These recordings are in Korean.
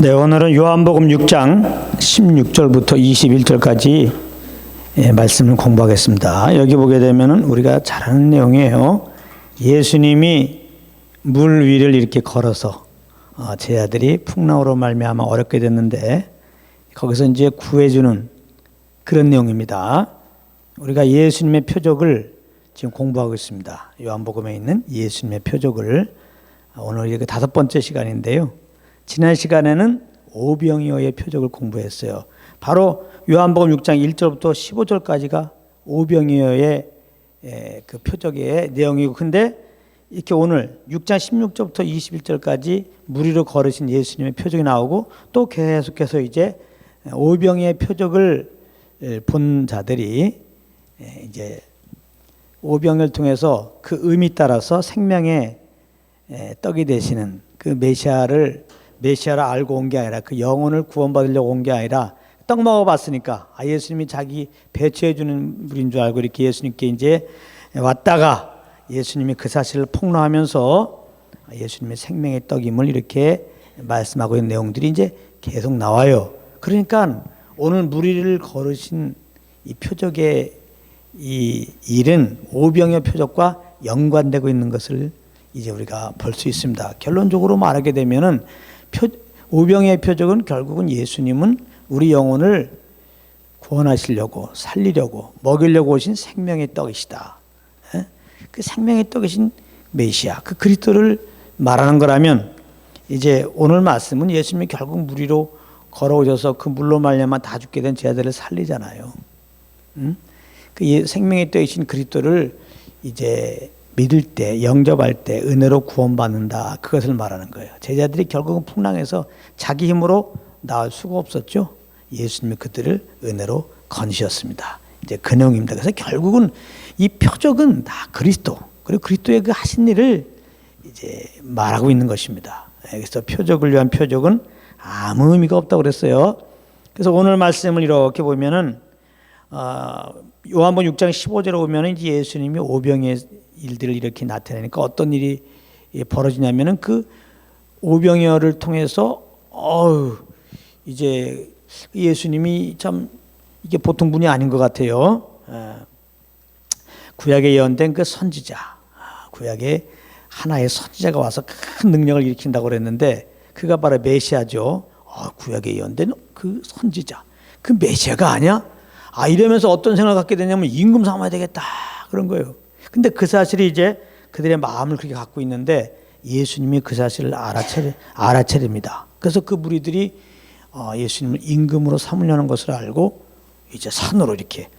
네, 오늘은 요한복음 6장 16절부터 21절까지 말씀을 공부하겠습니다. 여기 보게 되면은 우리가 잘 아는 내용이에요. 예수님이 물 위를 이렇게 걸어서 제자들이 풍랑으로 말미암아 어렵게 됐는데 거기서 이제 구해주는 그런 내용입니다. 우리가 예수님의 표적을 지금 공부하고 있습니다. 요한복음에 있는 예수님의 표적을 오늘 이게 5번째 시간인데요. 지난 시간에는 오병이어의 표적을 공부했어요. 바로 요한복음 6장 1절부터 15절까지가 오병이어의 그 표적의 내용이고, 근데 이렇게 오늘 6장 16절부터 21절까지 물 위로 걸으신 예수님의 표적이 나오고, 또 계속해서 이제 오병이어의 표적을 본 자들이 이제 오병을 통해서 그 의미 따라서 생명의 떡이 되시는 그 메시아를 알고 온 게 아니라, 그 영혼을 구원받으려고 온 게 아니라 떡 먹어봤으니까 예수님이 자기 배치해 주는 분인 줄 알고 이렇게 예수님께 이제 왔다가 예수님이 그 사실을 폭로하면서 예수님의 생명의 떡임을 이렇게 말씀하고 있는 내용들이 이제 계속 나와요. 그러니까 오늘 물 위를 걸으신 이 표적의 이 일은 오병이어 표적과 연관되고 있는 것을 이제 우리가 볼 수 있습니다. 결론적으로 말하게 되면은 오병이어의 표적은 결국은 예수님은 우리 영혼을 구원하시려고, 살리려고, 먹이려고 오신 생명의 떡이시다. 그 생명의 떡이신 메시아, 그 그리스도를 말하는 거라면, 이제 오늘 말씀은 예수님이 결국 물 위로 걸어오셔서 그 물로 말미암아 다 죽게 된 제자들을 살리잖아요. 그 생명의 떡이신 그리스도를 이제 믿을 때, 영접할 때 은혜로 구원받는다, 그것을 말하는 거예요. 제자들이 결국은 풍랑에서 자기 힘으로 나올 수가 없었죠. 예수님이 그들을 은혜로 건지셨습니다. 이제 그 내용입니다. 그래서 결국은 이 표적은 다 그리스도, 그리고 그리스도의 그 하신 일을 이제 말하고 있는 것입니다. 그래서 표적을 위한 표적은 아무 의미가 없다고 그랬어요. 그래서 오늘 말씀을 이렇게 보면은 요한복음 6장 15절에 보면은 이제 예수님이 오병이의 일들을 이렇게 나타내니까 어떤 일이 벌어지냐면은 그 오병이어를 통해서 이제 예수님이 참 이게 보통 분이 아닌 것 같아요. 구약에 예언된 그 선지자, 구약에 하나의 선지자가 와서 큰 능력을 일으킨다고 그랬는데 그가 바로 메시아죠. 구약에 예언된 그 선지자, 그 메시아가 아니야? 이러면서 어떤 생각을 갖게 되냐면 임금 삼아야 되겠다, 그런 거예요. 근데 그 사실이 이제 그들의 마음을 그렇게 갖고 있는데 예수님이 그 사실을 알아차립니다. 그래서 그 무리들이 예수님을 임금으로 삼으려는 것을 알고 이제 산으로 이렇게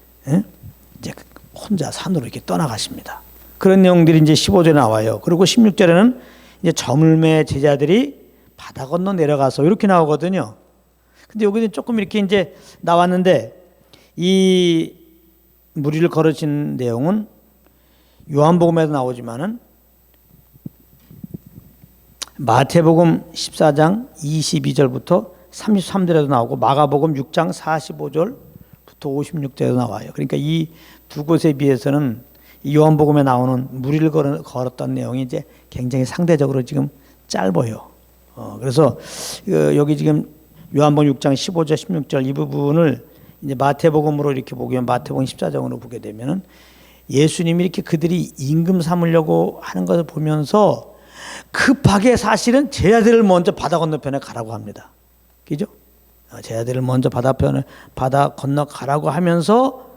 이제 혼자 산으로 이렇게 떠나가십니다. 그런 내용들이 이제 15절에 나와요. 그리고 16절에는 이제 저물매 제자들이 바다 건너 내려가서 이렇게 나오거든요. 근데 여기는 조금 이렇게 이제 나왔는데, 이 물 위를 걸으신 내용은 요한복음에도 나오지만은 마태복음 14장 22절부터 33절에도 나오고 마가복음 6장 45절부터 56절에도 나와요. 그러니까 이 두 곳에 비해서는 이 요한복음에 나오는 물 위를 걸었던 내용이 이제 굉장히 상대적으로 지금 짧아요. 그래서 여기 지금 요한복음 6장 15절 16절 이 부분을 이제 마태복음으로 이렇게 보면, 마태복음 14장으로 보게 되면은 예수님이 이렇게 그들이 임금 삼으려고 하는 것을 보면서 급하게 사실은 제자들을 먼저 바다 건너편에 가라고 합니다. 그죠? 제자들을 먼저 바다 건너 가라고 하면서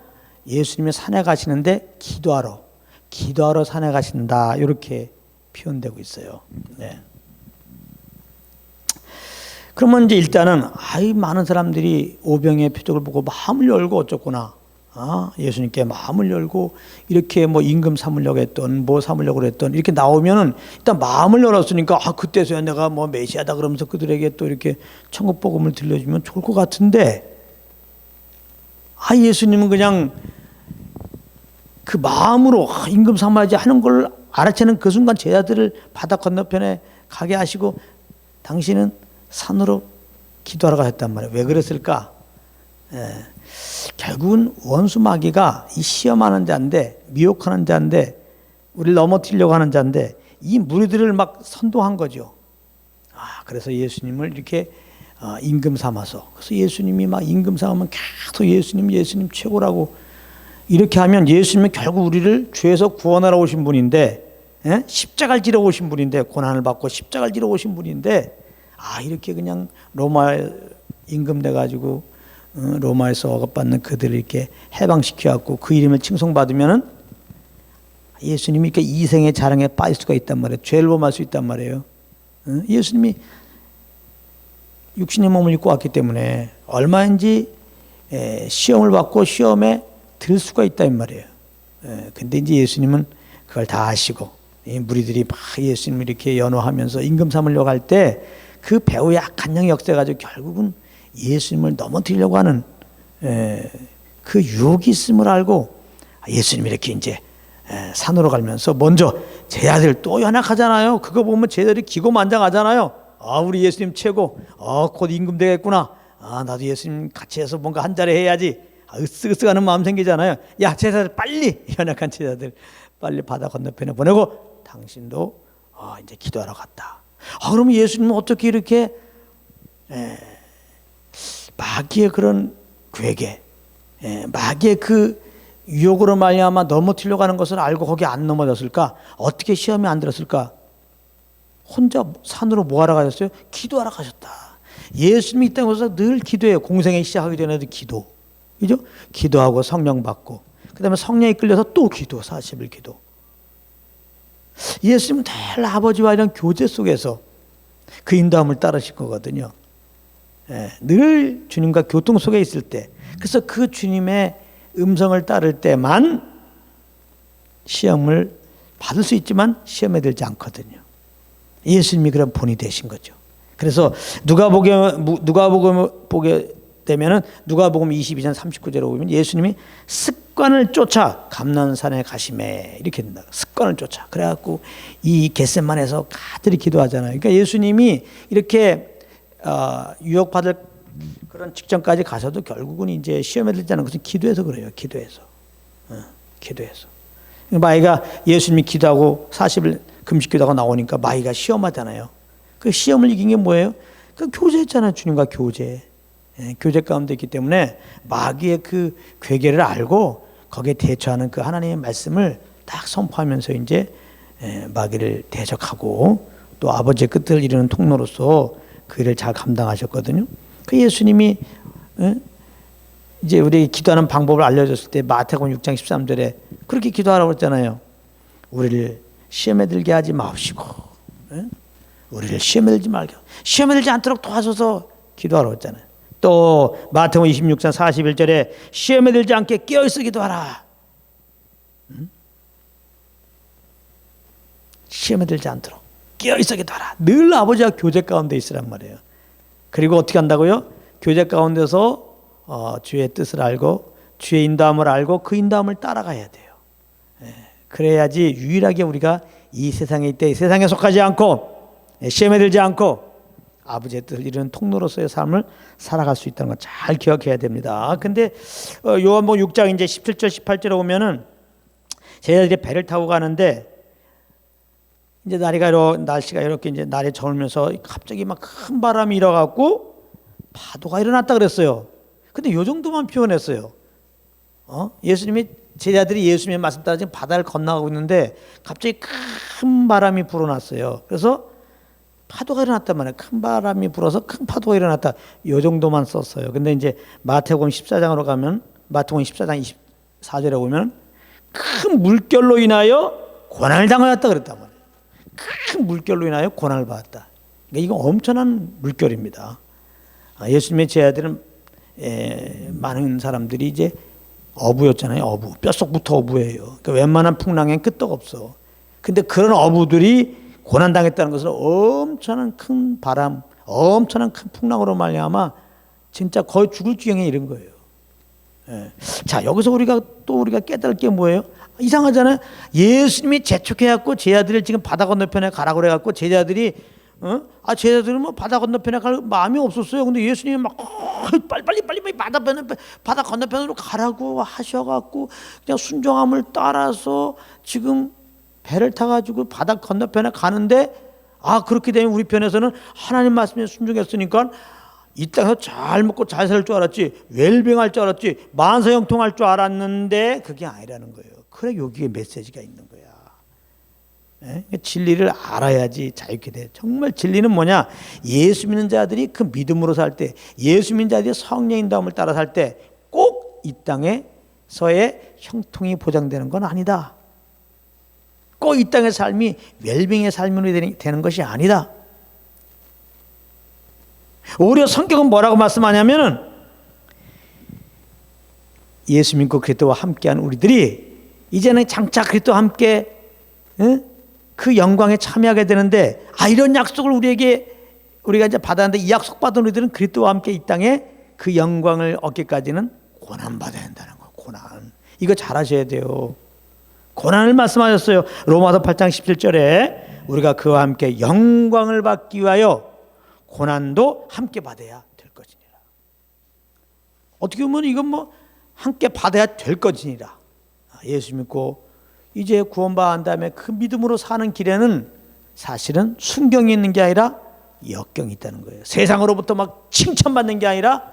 예수님이 산에 가시는데 기도하러 산에 가신다, 이렇게 표현되고 있어요. 네. 그러면 이제 일단은 많은 사람들이 오병이어의 표적을 보고 마음을 열고 어쩌구나, 예수님께 마음을 열고 이렇게 뭐 임금 삼으려고 했던, 뭐 삼으려고 했던, 이렇게 나오면은 일단 마음을 열었으니까 그때서야 내가 뭐 메시아다 그러면서 그들에게 또 이렇게 천국 복음을 들려주면 좋을 것 같은데, 예수님은 그냥 그 마음으로 임금 삼아야지 하는 걸 알아채는 그 순간 제자들을 바다 건너편에 가게 하시고 당신은 산으로 기도하러 가셨단 말이에요. 왜 그랬을까? 결국은 원수 마귀가 이 시험하는 자인데, 미혹하는 자인데, 우리를 넘어뜨리려고 하는 자인데 이 무리들을 막 선동한 거죠. 그래서 예수님을 이렇게 임금 삼아서. 그래서 예수님이 막 임금 삼으면 계속 예수님 최고라고 이렇게 하면 예수님은 결국 우리를 죄에서 구원하러 오신 분인데, 십자가를 지러 오신 분인데, 고난을 받고 십자가를 지러 오신 분인데, 이렇게 그냥 로마 임금 돼가지고 로마에서 억압받는 그들을 이렇게 해방시켜갖고 그 이름을 칭송받으면은 예수님이 이렇게 이생의 자랑에 빠질 수가 있단 말이에요. 죄를 범할 수 있단 말이에요. 예수님이 육신의 몸을 입고 왔기 때문에 얼마인지 시험을 받고 시험에 들 수가 있다 이 말이에요. 근데 이제 예수님은 그걸 다 아시고 무리들이 막 예수님을 이렇게 연호하면서 임금 삼으려고 할 때 그 배후에 악한 영이 역사해가지고 결국은 예수님을 넘어뜨리려고 하는 그 유혹이 있음을 알고 예수님이 이렇게 이제 산으로 가면서 먼저 제자들 또 연약하잖아요. 그거 보면 제자들이 기고만장하잖아요. 우리 예수님 최고. 곧 임금 되겠구나. 나도 예수님 같이 해서 뭔가 한 자리 해야지. 으쓱으쓱하는 마음 생기잖아요. 야, 제자들 빨리, 연약한 제자들 빨리 바다 건너편에 보내고 당신도 이제 기도하러 갔다. 그러면 예수님은 어떻게 이렇게 마귀의 그런 괴계, 마귀의 그 유혹으로 말미암아 넘어뜨리려고 하는 것을 알고 거기 안 넘어졌을까? 어떻게 시험에 안 들었을까? 혼자 산으로 뭐 하러 가셨어요? 기도하러 가셨다. 예수님이 이 땅에 오셔서 늘 기도해요. 공생에 시작하기 전에도 기도. 그죠? 기도하고 성령 받고 그 다음에 성령이 끌려서 또 기도, 40일 기도. 예수님은 늘 아버지와 이런 교제 속에서 그 인도함을 따르실 거거든요. 늘 주님과 교통 속에 있을 때, 그래서 그 주님의 음성을 따를 때만 시험을 받을 수 있지만 시험에 들지 않거든요. 예수님이 그런 본이 되신 거죠. 그래서 누가복음 보게 되면은 누가복음 22장 39절에 보면 예수님이 습관을 쫓아 감난산에 가심에 이렇게 된다. 습관을 쫓아. 그래갖고 이 겟세마네에서 가들이 기도하잖아요. 그러니까 예수님이 이렇게 유혹받을 그런 직전까지 가서도 결국은 이제 시험에 들지 않은 것은 기도해서 그래요. 기도해서. 마귀가 예수님이 기도하고 40일 금식 기도하고 나오니까 마귀가 시험하잖아요. 그 시험을 이긴 게 뭐예요? 그 교제했잖아요. 주님과 교제. 교제 가운데 있기 때문에 마귀의 그 괴계를 알고 거기에 대처하는 그 하나님의 말씀을 딱 선포하면서 이제 마귀를 대적하고 또 아버지의 끝을 이루는 통로로서 그 일을 잘 감당하셨거든요. 그 예수님이 이제 우리 기도하는 방법을 알려줬을 때 마태복음 6장 13절에 그렇게 기도하라고 했잖아요. 우리를 시험에 들게 하지 마옵시고, 우리를 시험에 들지 말게, 시험에 들지 않도록 도와줘서 기도하라고 했잖아요. 또 마태복음 26장 41절에 시험에 들지 않게 깨어있어 기도하라. 시험에 들지 않도록 깨어있어 기도하라. 늘 아버지와 교제 가운데 있으란 말이에요. 그리고 어떻게 한다고요? 교제 가운데서 주의 뜻을 알고 주의 인도함을 알고 그 인도함을 따라가야 돼요. 그래야지 유일하게 우리가 이 세상에 있때 세상에 속하지 않고 시험에 들지 않고 아버지의 뜻을 이루는 통로로서의 삶을 살아갈 수 있다는 걸 잘 기억해야 됩니다. 근데 요한복음 6장 이제 17절 18절에 보면은 제자들이 배를 타고 가는데 이제 날씨가 이렇게 이제 날이 저물면서 갑자기 막 큰 바람이 일어갖고 파도가 일어났다 그랬어요. 근데 요 정도만 표현했어요. 예수님이 제자들이 예수님의 말씀 따라 지금 바다를 건너가고 있는데 갑자기 큰 바람이 불어났어요. 그래서 파도가 일어났단 말이에요. 큰 바람이 불어서 큰 파도가 일어났다. 요 정도만 썼어요. 근데 이제 마태복음 14장으로 가면 마태복음 14장 24절에 보면 큰 물결로 인하여 고난을 당하였다 그랬단 말이에요. 큰 물결로 인하여 고난을 받았다. 그러니까 이거 엄청난 물결입니다. 예수님의 제자들은 많은 사람들이 이제 어부였잖아요. 어부. 뼛속부터 어부예요. 그러니까 웬만한 풍랑엔 끄떡 없어. 근데 그런 어부들이 고난당했다는 것은 엄청난 큰 바람, 엄청난 큰 풍랑으로 말미암아 진짜 거의 죽을 지경에 이른 거예요. 자, 여기서 우리가 깨달을 게 뭐예요? 이상하잖아요. 예수님이 재촉해갖고 제자들을 지금 바다 건너편에 가라고 그래갖고 제자들이 제자들은 뭐 바다 건너편에 갈 마음이 없었어요. 근데 예수님이 막 빨리 바다 건너편으로 가라고 하셔갖고 그냥 순종함을 따라서 지금 배를 타가지고 바다 건너편에 가는데 그렇게 되면 우리 편에서는 하나님 말씀에 순종했으니까 이 땅에서 잘 먹고 잘 살 줄 알았지, 웰빙할 줄 알았지, 만사형통할 줄 알았는데 그게 아니라는 거예요. 그래 여기에 메시지가 있는 거야. 진리를 알아야지 자유케 돼. 정말 진리는 뭐냐? 예수 믿는 자들이 그 믿음으로 살 때, 예수 믿는 자들이 성령의 인도함을 따라 살 때 꼭 이 땅에서의 형통이 보장되는 건 아니다. 꼭 이 땅의 삶이 웰빙의 삶으로 되는 것이 아니다. 오히려 성경은 뭐라고 말씀하냐면은 예수 믿고 그리스도와 함께한 우리들이 이제는 장차 그리스도와 함께 그 영광에 참여하게 되는데, 이런 약속을 우리가 이제 받았는데, 이 약속 받은 우리들은 그리스도와 함께 이 땅에 그 영광을 얻기까지는 고난 받아야 한다는 거예요. 고난. 이거 잘 하셔야 돼요. 고난을 말씀하셨어요. 로마서 8장 17절에 우리가 그와 함께 영광을 받기 위하여 고난도 함께 받아야 될 것이니라. 어떻게 보면 이건 함께 받아야 될 것이니라. 예수 믿고 이제 구원받은 다음에 그 믿음으로 사는 길에는 사실은 순경이 있는 게 아니라 역경이 있다는 거예요. 세상으로부터 막 칭찬받는 게 아니라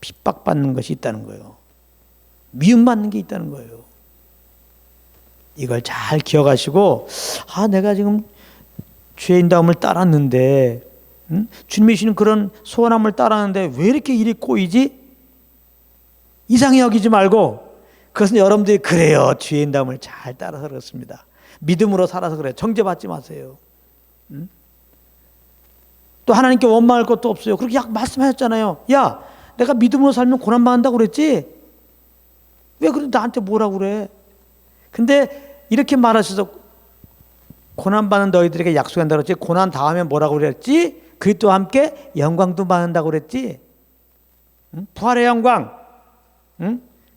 핍박받는 것이 있다는 거예요. 미움받는 게 있다는 거예요. 이걸 잘 기억하시고, 내가 지금 죄인다움을 따랐는데, 주님이 주시는 그런 소원함을 따랐는데 왜 이렇게 일이 꼬이지? 이상히 여기지 말고, 그것은 여러분들이 그래요, 죄인다움을 잘 따라서 그렇습니다. 믿음으로 살아서 그래요. 정죄받지 마세요. 또 하나님께 원망할 것도 없어요. 그렇게 말씀하셨잖아요. 야, 내가 믿음으로 살면 고난받는다고 그랬지? 왜 그래 나한테 뭐라고 그래? 근데 이렇게 말하셔서 고난받는 너희들에게 약속한다고 그랬지? 고난 다음에 뭐라고 그랬지? 그리스도와 함께 영광도 받는다고 그랬지? 부활의 영광,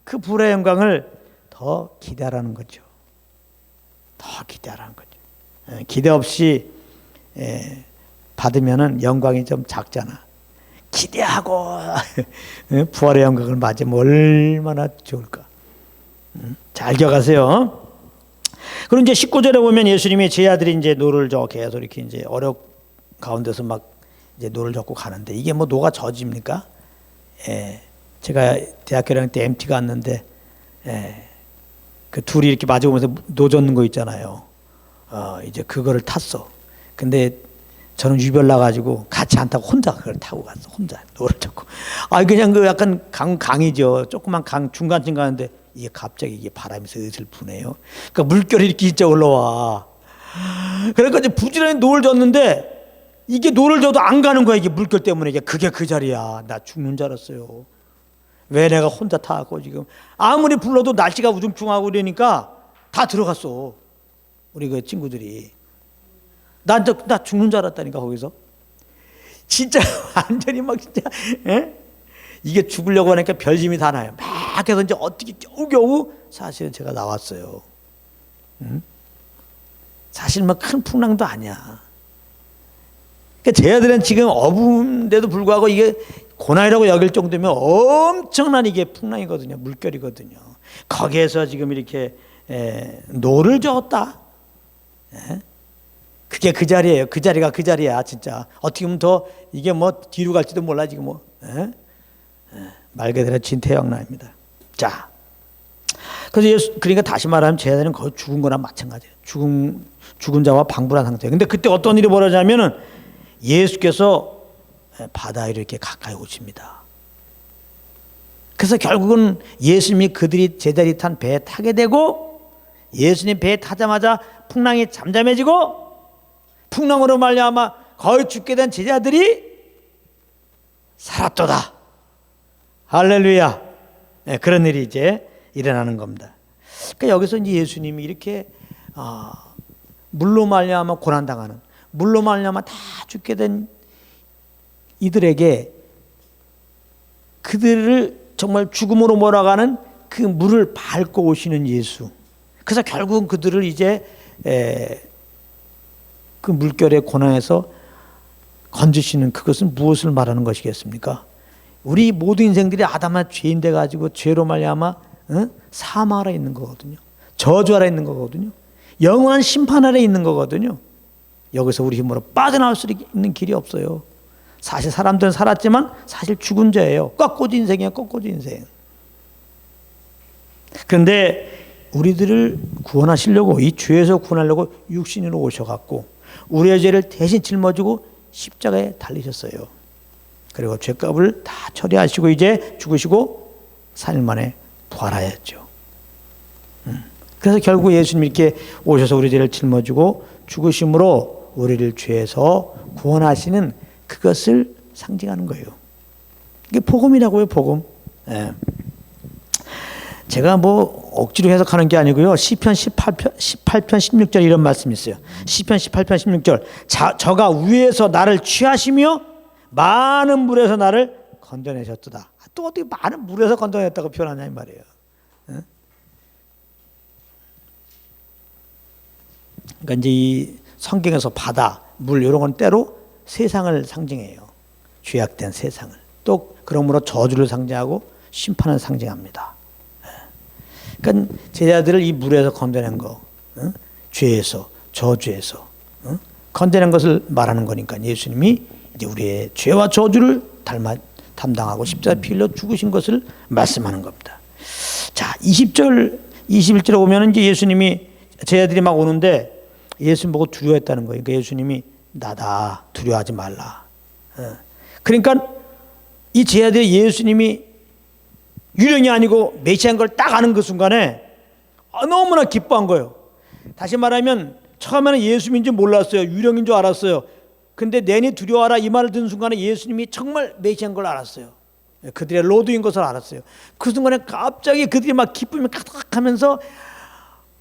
그 부활의 영광을 더 기대하라는 거죠. 더 기대하라는 거죠. 기대 없이 받으면은 영광이 좀 작잖아. 기대하고 부활의 영광을 맞으면 얼마나 좋을까. 잘 기억하세요. 그럼 이제 19절에 보면 예수님이 제 아들이 이제 노를 저 계속 이렇게 이제 어렵 가운데서 막 이제 노를 젓고 가는데, 이게 노가 젖입니까? 제가 대학교 다닐 때 MT 갔는데, 그 둘이 이렇게 마주보면서 노 젓는 거 있잖아요. 이제 그거를 탔어. 근데 저는 유별 나가지고 같이 안 타고 혼자 그걸 타고 갔어. 혼자 노를 젓고. 그냥 그 약간 강이죠. 조그만 강 중간쯤 가는데 이게 갑자기 이게 바람이 슬슬 부네요. 그러니까 물결이 이렇게 진짜 올라와. 그러니까 이제 부지런히 노를 젓는데 이게 노를 젓도 안 가는 거야. 이게 물결 때문에. 그게 그 자리야. 나 죽는 줄 알았어요. 왜 내가 혼자 타고 지금 아무리 불러도 날씨가 우중충하고 이러니까 다 들어갔어. 우리 그 친구들이. 나 죽는 줄 알았다니까 거기서. 진짜 완전히 막 진짜 이게 죽으려고 하니까 별심이 다 나요. 막 해서 이제 어떻게 겨우겨우 사실은 제가 나왔어요. 사실 큰 풍랑도 아니야. 그러니까 제 아들은 지금 어부인데도 불구하고 이게 고난이라고 여길 정도면 엄청난 이게 풍랑이거든요. 물결이거든요. 거기에서 지금 이렇게 노를 저었다. 그게 그 자리예요. 그 자리가 그 자리야, 진짜. 어떻게 보면 더 이게 뒤로 갈지도 몰라, 지금 말 그대로 진퇴양난입니다. 자. 그래서 그러니까 다시 말하면 제 아들은 거의 죽은 거나 마찬가지예요. 죽은 자와 방불한 상태예요. 근데 그때 어떤 일이 벌어지냐면은 예수께서 바다 위로 이렇게 가까이 오십니다. 그래서 결국은 예수님이 그들이 제자리 탄 배에 타게 되고, 예수님 배에 타자마자 풍랑이 잠잠해지고, 풍랑으로 말미암아 거의 죽게 된 제자들이 살았도다. 할렐루야. 그런 일이 이제 일어나는 겁니다. 그러니까 여기서 이제 예수님이 이렇게 물로 말미암아 고난당하는, 물로 말미암아 다 죽게 된 이들에게 그들을 정말 죽음으로 몰아가는 그 물을 밟고 오시는 예수. 그래서 결국은 그들을 이제 그 물결의 고난에서 건지시는, 그것은 무엇을 말하는 것이겠습니까? 우리 모든 인생들이 아담한 죄인 돼 가지고 죄로 말미암아 사망 아래 있는 거거든요. 저주 아래 있는 거거든요. 영원한 심판 아래 있는 거거든요. 여기서 우리 힘으로 빠져나올 수 있는 길이 없어요. 사실 사람들은 살았지만 사실 죽은 자예요. 꺾어진 인생이에요. 꺾어진 인생. 그런데 우리들을 구원하시려고, 이 죄에서 구원하려고 육신으로 오셔갖고 우리의 죄를 대신 짊어지고 십자가에 달리셨어요. 그리고 죄값을 다 처리하시고 이제 죽으시고 3일 만에 부활하였죠. 그래서 결국 예수님이 이렇게 오셔서 우리 죄를 짊어지고 죽으심으로 우리를 죄에서 구원하시는 그것을 상징하는 거예요. 이게 복음이라고요, 복음. 예. 제가 뭐 억지로 해석하는 게 아니고요. 시편 18편 16절 이런 말씀이 있어요. 시편 18편 16절. 저가 위에서 나를 취하시며 많은 물에서 나를 건져내셨도다. 또 어떻게 많은 물에서 건져냈다고 표현하냐 이 말이에요. 그러니까 이제 이 성경에서 바다, 물 이런 건 때로 세상을 상징해요. 죄악된 세상을. 또 그러므로 저주를 상징하고 심판을 상징합니다. 그러니까 제자들을 이 물에서 건져낸 거, 죄에서, 저주에서 건져낸 것을 말하는 거니까 예수님이 이제 우리의 죄와 저주를 담당하고 십자가에 피 흘려 죽으신 것을 말씀하는 겁니다. 자, 20절, 21절에 보면 이제 예수님이 제자들이 막 오는데 예수님 보고 두려워했다는 거예요. 그러니까 예수님이 나다, 두려워하지 말라. 그러니까 이 제자들이 예수님이 유령이 아니고 메시아인 걸 딱 아는 그 순간에 너무나 기뻐한 거예요. 다시 말하면 처음에는 예수님인 줄 몰랐어요. 유령인 줄 알았어요. 근데 내니 두려워하라 이 말을 듣는 순간에 예수님이 정말 메시아인 걸 알았어요. 그들의 로드인 것을 알았어요. 그 순간에 갑자기 그들이 막 기쁨이 가득하면서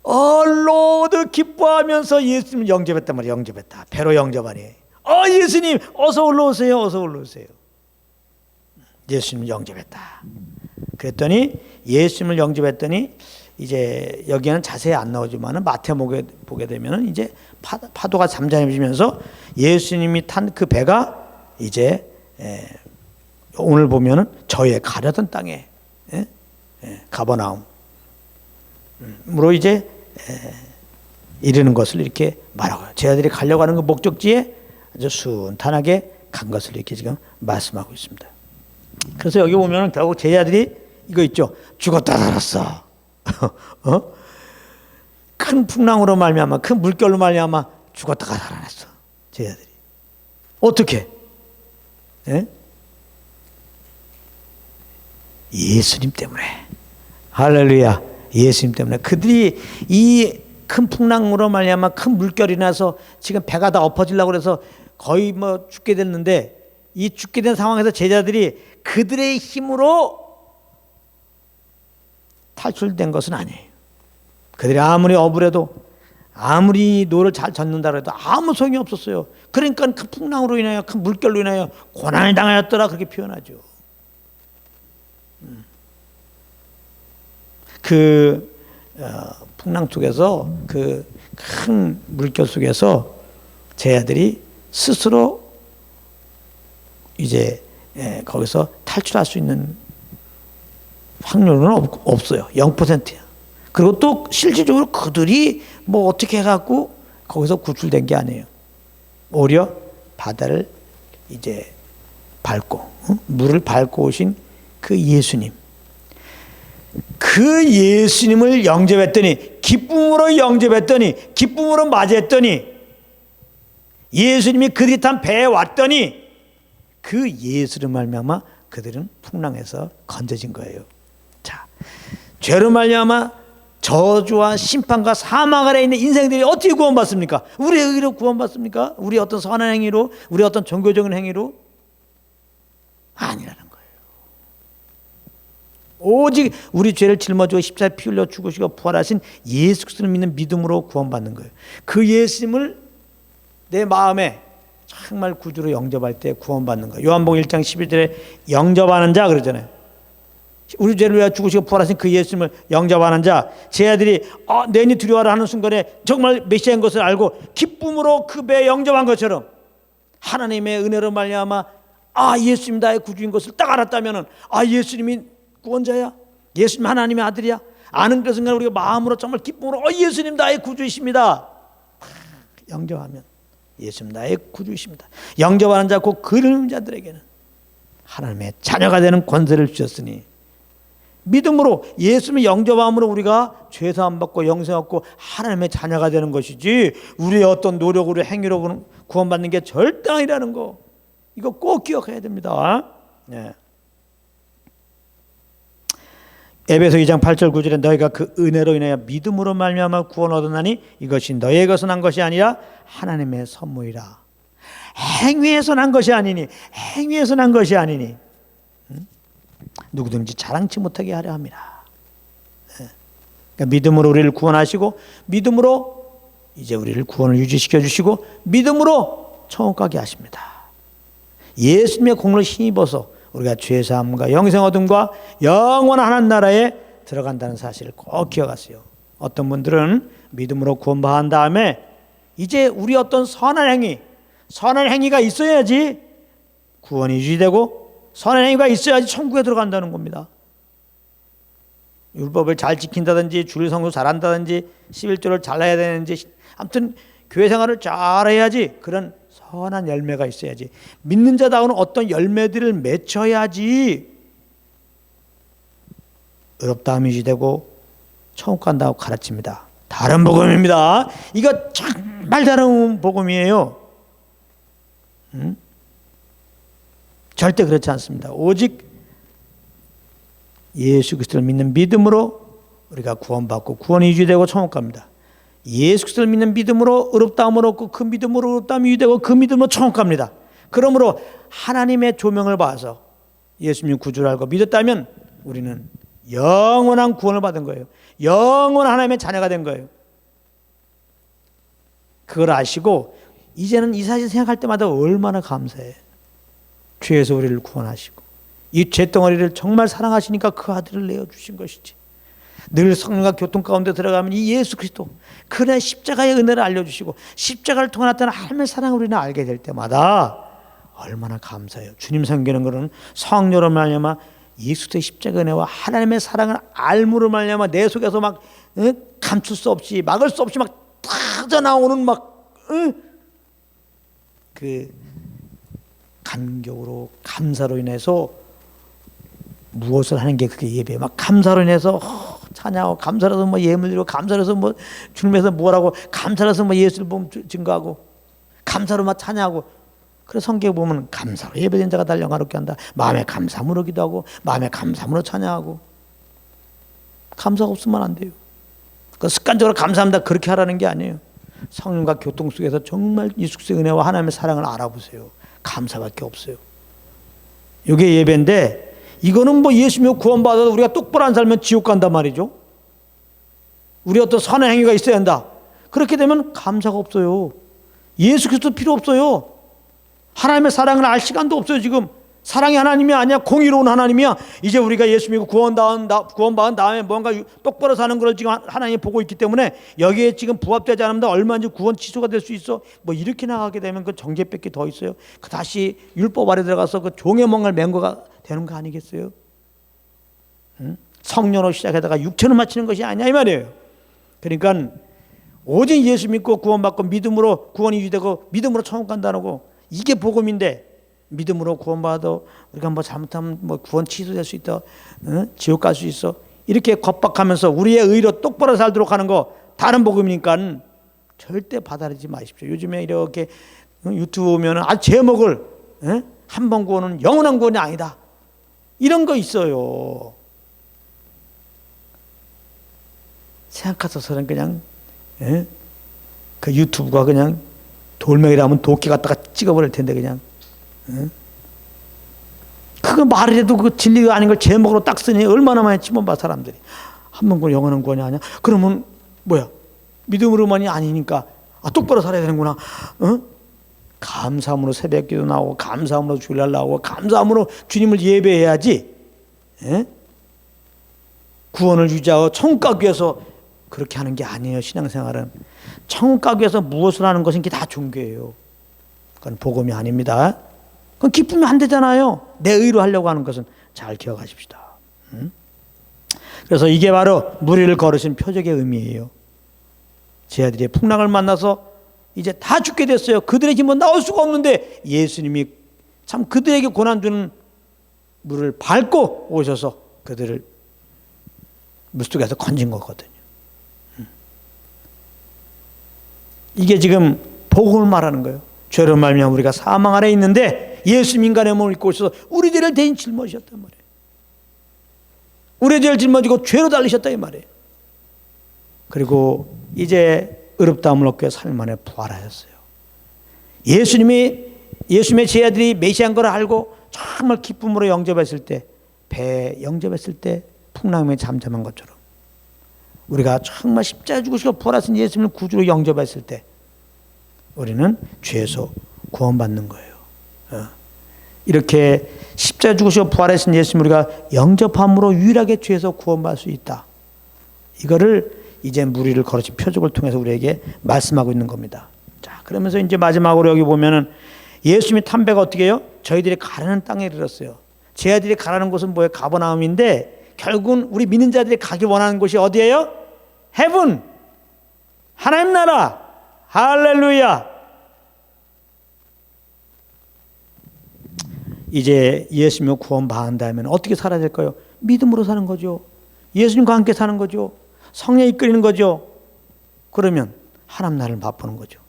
로드 기뻐하면서 예수님을 영접했단 말이에요. 영접했다. 배로 영접하니. 예수님 어서 올라오세요. 어서 올라오세요. 예수님을 영접했다. 그랬더니 예수님을 영접했더니 이제 여기에는 자세히 안 나오지만은 마태복음에 보게 되면은 이제 파도가 잠잠해지면서 예수님이 탄 그 배가 이제 오늘 보면은 저의 가려던 땅에 가버나움으로 이제 이르는 것을 이렇게 말하고요. 제자들이 가려고 하는 그 목적지에 아주 순탄하게 간 것을 이렇게 지금 말씀하고 있습니다. 그래서 여기 보면은 결국 제자들이 이거 있죠. 죽었다 살았어. 큰 풍랑으로 말미암아, 큰 물결로 말미암아 죽었다가 살아났어. 제자들이 어떻게? 예수님 때문에. 할렐루야. 예수님 때문에. 그들이 이 큰 풍랑으로 말미암아 큰 물결이 나서 지금 배가 다 엎어지려고 그래서 거의 뭐 죽게 됐는데 이 죽게 된 상황에서 제자들이 그들의 힘으로 탈출된 것은 아니에요. 그들이 아무리 억울해도 아무리 노를 잘 젓는다 해도 아무 소용이 없었어요. 그러니까 큰 풍랑으로 인하여 큰 물결로 인하여 고난을 당하였더라 그렇게 표현하죠. 풍랑 속에서 그 큰 물결 속에서 제자들이 스스로 이제 거기서 탈출할 수 있는 확률은 없어요. 0%야. 그리고 또 실질적으로 그들이 뭐 어떻게 해갖고 거기서 구출된 게 아니에요. 오히려 바다를 이제 밟고 물을 밟고 오신 그 예수님, 그 예수님을 영접했더니 기쁨으로 영접했더니 기쁨으로 맞이했더니 예수님이 그들이 탄 배에 왔더니 그 예수를 말미암아 그들은 풍랑에서 건져진 거예요. 자, 죄로 말미암아 저주와 심판과 사망 아래 있는 인생들이 어떻게 구원받습니까? 우리의 의로 구원받습니까? 우리 어떤 선한 행위로, 우리 어떤 종교적인 행위로? 아니라는 거예요. 오직 우리 죄를 짊어지고 십자가에 피 흘려 죽으시고 부활하신 예수 그리스도를 믿는 믿음으로 구원받는 거예요. 그 예수님을 내 마음에 정말 구주로 영접할 때 구원받는 거예요. 요한복음 1장 11절에 영접하는 자 그러잖아요. 우리 죄를 위하여 죽으시고 부활하신 그 예수님을 영접하는 자, 제자들이 내니 두려워하라 하는 순간에 정말 메시아인 것을 알고 기쁨으로 그 배에 영접한 것처럼 하나님의 은혜로 말미암아 예수님 나의 구주인 것을 딱 알았다면은 예수님이 구원자야, 예수님 하나님의 아들이야 아는 그 순간 우리가 마음으로 정말 기쁨으로 예수님 나의 구주이십니다 영접하면 예수님 나의 구주이십니다. 영접하는 자 곧 그를 믿는 자들에게는 하나님의 자녀가 되는 권세를 주셨으니 믿음으로 예수님의 영접함으로 우리가 죄사함 받고 영생 얻고 하나님의 자녀가 되는 것이지 우리의 어떤 노력으로 행위로 구원받는 게 절대 아니라는 거 이거 꼭 기억해야 됩니다. 네. 에베소 2장 8절 9절에 너희가 그 은혜로 인하여 믿음으로 말미암아 구원 얻었나니 이것이 너희의 것은 난 것이 아니라 하나님의 선물이라. 행위에서 난 것이 아니니 행위에서 난 것이 아니니 누구든지 자랑치 못하게 하려 합니다. 그러니까 믿음으로 우리를 구원하시고 믿음으로 이제 우리를 구원을 유지시켜 주시고 믿음으로 천국 가게 하십니다. 예수님의 공로를 힘입어서 우리가 죄사함과 영생 얻음과 영원한 하나님 나라에 들어간다는 사실을 꼭 기억하세요. 어떤 분들은 믿음으로 구원받은 다음에 이제 우리 어떤 선한 행위가 있어야지 구원이 유지되고 선한 행위가 있어야지 천국에 들어간다는 겁니다. 율법을 잘 지킨다든지 주일 성수 잘한다든지 11조를 잘해야 되는지 아무튼 교회 생활을 잘해야지 그런 선한 열매가 있어야지 믿는 자다운 어떤 열매들을 맺혀야지 의롭다함이 유지되고 천국 간다고 가르칩니다. 다른 복음입니다. 이거 정말 다른 복음이에요. 절대 그렇지 않습니다. 오직 예수 그리스도를 믿는 믿음으로 우리가 구원받고 구원이 유지되고 천국 갑니다. 예수 그리스도를 믿는 믿음으로 의롭다함을 얻고 그 믿음으로 의롭다함이 유지되고 그 믿음으로 천국 갑니다. 그러므로 하나님의 조명을 봐서 예수님 구주를 알고 믿었다면 우리는 영원한 구원을 받은 거예요. 영원한 하나님의 자녀가 된 거예요. 그걸 아시고 이제는 이 사실 생각할 때마다 얼마나 감사해. 죄에서 우리를 구원하시고 이 죄덩어리를 정말 사랑하시니까 그 아들을 내어주신 것이지. 늘 성령과 교통 가운데 들어가면 이 예수 그리스도 그의 십자가의 은혜를 알려주시고 십자가를 통해 나타난 하나님의 사랑을 우리는 알게 될 때마다 얼마나 감사해요. 주님 섬기는 것은 성령으로 말미암아 예수의 십자가 은혜와 하나님의 사랑을 알므로 말미암아 내 속에서 막 감출 수 없이 막을 수 없이 막 터져나오는 그 간격으로 감사로 인해서 무엇을 하는 게 그게 예배예요. 막 감사로 인해서 찬양하고 감사로서 뭐 예물 드리고 감사로서 뭐 주님에서 뭐라고 감사로서 뭐 예수를 보면 증거하고 감사로 막 찬양하고. 그래서 성경에 보면 감사로 예배된 자가 다 영화롭게 한다. 마음에 감사함으로 기도하고 마음에 감사함으로 찬양하고. 감사가 없으면 안 돼요. 그 습관적으로 감사합니다 그렇게 하라는 게 아니에요. 성령과 교통 속에서 정말 예수 그리스도의 은혜와 하나님의 사랑을 알아보세요. 감사밖에 없어요. 이게 예배인데 이거는 뭐 예수님이 구원받아서 우리가 똑바로 안 살면 지옥 간단 말이죠. 우리 어떤 선한 행위가 있어야 한다. 그렇게 되면 감사가 없어요. 예수 그리스도 필요 없어요. 하나님의 사랑을 알 시간도 없어요. 지금 사랑이 하나님이 아니야. 공의로운 하나님이야. 이제 우리가 예수 믿고 구원받은 다음에 뭔가 똑바로 사는 걸 지금 하나님이 보고 있기 때문에 여기에 지금 부합되지 않으면 얼마든지 구원 취소가 될 수 있어. 뭐 이렇게 나가게 되면 그 정죄밖에 더 있어요. 그 다시 율법 아래 들어가서 그 종의 멍을 맨 거가 되는 거 아니겠어요? 성령으로 시작하다가 육체로 마치는 것이 아니야 이 말이에요. 그러니까 오직 예수 믿고 구원받고 믿음으로 구원이 유지되고 믿음으로 천국 간다는 거 이게 복음인데 믿음으로 구원받아도 우리가 뭐 잘못하면 뭐 구원 취소될 수 있다. 지옥 갈 수 있어. 이렇게 겁박하면서 우리의 의로 똑바로 살도록 하는 거 다른 복음이니까 절대 받아들이지 마십시오. 요즘에 이렇게 유튜브 보면 제목을 한 번 구원은 영원한 구원이 아니다. 이런 거 있어요. 생각하셔서는 그냥 그 유튜브가 그냥 돌멩이라면 도끼 갖다가 찍어버릴 텐데 그냥 그거 말이라도 그 진리가 아닌 걸 제목으로 딱 쓰니 얼마나 많이 침범받아 사람들이. 한 번 구원 영원한 구원이 아니야? 그러면 뭐야? 믿음으로만이 아니니까 똑바로 살아야 되는구나. 감사함으로 새벽기도 나오고 감사함으로 주일날 나오고 감사함으로 주님을 예배해야지. 구원을 유지하고 천국 가기 위해서 그렇게 하는 게 아니에요. 신앙생활은 천국 가기 위해서 무엇을 하는 것은 다 종교예요. 그건 복음이 아닙니다. 그건 기쁘면 안 되잖아요. 내 의로 하려고 하는 것은. 잘 기억하십시다. 그래서 이게 바로 무리를 걸으신 표적의 의미예요. 제 아들이 풍랑을 만나서 이제 다 죽게 됐어요. 그들의 힘은 나올 수가 없는데 예수님이 참 그들에게 고난 주는 물을 밟고 오셔서 그들을 물속에서 건진 거거든요. 이게 지금 복음을 말하는 거예요. 죄로 말미암아 우리가 사망 아래 있는데 예수 인간의 몸을 입고 오셔서 우리 죄를 대신 짊어지셨단 말이에요. 우리 죄를 짊어지고 죄로 달리셨다 이 말이에요. 그리고 이제 의롭다함을 얻기 위해 삶 안에 부활하셨어요. 예수님의 제자들이 메시아인 걸 알고 정말 기쁨으로 영접했을 때, 배에 영접했을 때 풍랑에 잠잠한 것처럼 우리가 정말 십자가 죽으시고 부활하신 예수님을 구주로 영접했을 때 우리는 죄에서 구원받는 거예요. 이렇게 십자가 죽으시고 부활하신 예수님 우리가 영접함으로 유일하게 죄에서 구원받을 수 있다. 이거를 이제 무리를 거르신 표적을 통해서 우리에게 말씀하고 있는 겁니다. 자, 그러면서 이제 마지막으로 여기 보면은 예수님이 탄 배가 어떻게 해요? 저희들이 가라는 땅에 이르렀어요. 제자들이 가라는 곳은 뭐예요? 가버나움인데 결국은 우리 믿는 자들이 가기 원하는 곳이 어디예요? 헤븐, 하나님 나라. 할렐루야. 이제 예수님을 구원받는다면 어떻게 살아야 될까요? 믿음으로 사는 거죠. 예수님과 함께 사는 거죠. 성령이 이끌리는 거죠. 그러면 하나님 나라를 맛보는 거죠.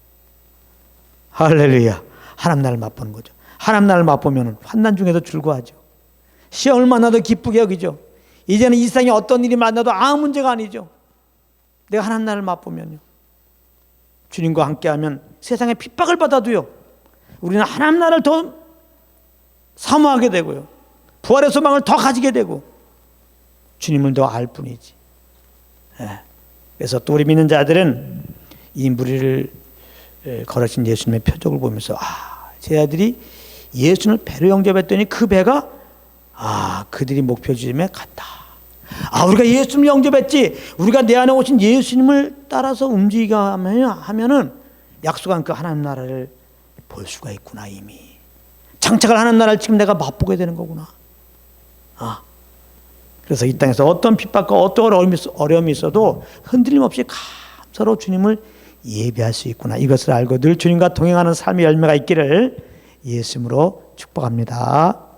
할렐루야. 하나님 나라를 맛보는 거죠. 하나님 나라를 맛보면 환난 중에도 즐거워하죠. 시험을 만나도 기쁘게 여기죠. 이제는 이 세상에 어떤 일이 만나도 아무 문제가 아니죠. 내가 하나님 나라를 맛보면요. 주님과 함께하면 세상에 핍박을 받아도요. 우리는 하나님 나라를 더 사모하게 되고요. 부활의 소망을 더 가지게 되고 주님을 더 알 뿐이지. 그래서 또 우리 믿는 자들은 이 무리를 걸으신 예수님의 표적을 보면서 제자들이 예수님을 배로 영접했더니 그 배가 그들이 목표 지점에 갔다. 우리가 예수님을 영접했지. 우리가 내 안에 오신 예수님을 따라서 움직이가 하면은 약속한 그 하나님 나라를 볼 수가 있구나. 이미 장착을 하는 나라를 지금 내가 맛보게 되는 거구나. 그래서 이 땅에서 어떤 핍박과 어떤 어려움이 있어도 흔들림 없이 감사로 주님을 예배할 수 있구나. 이것을 알고 늘 주님과 동행하는 삶의 열매가 있기를 예수님으로 축복합니다.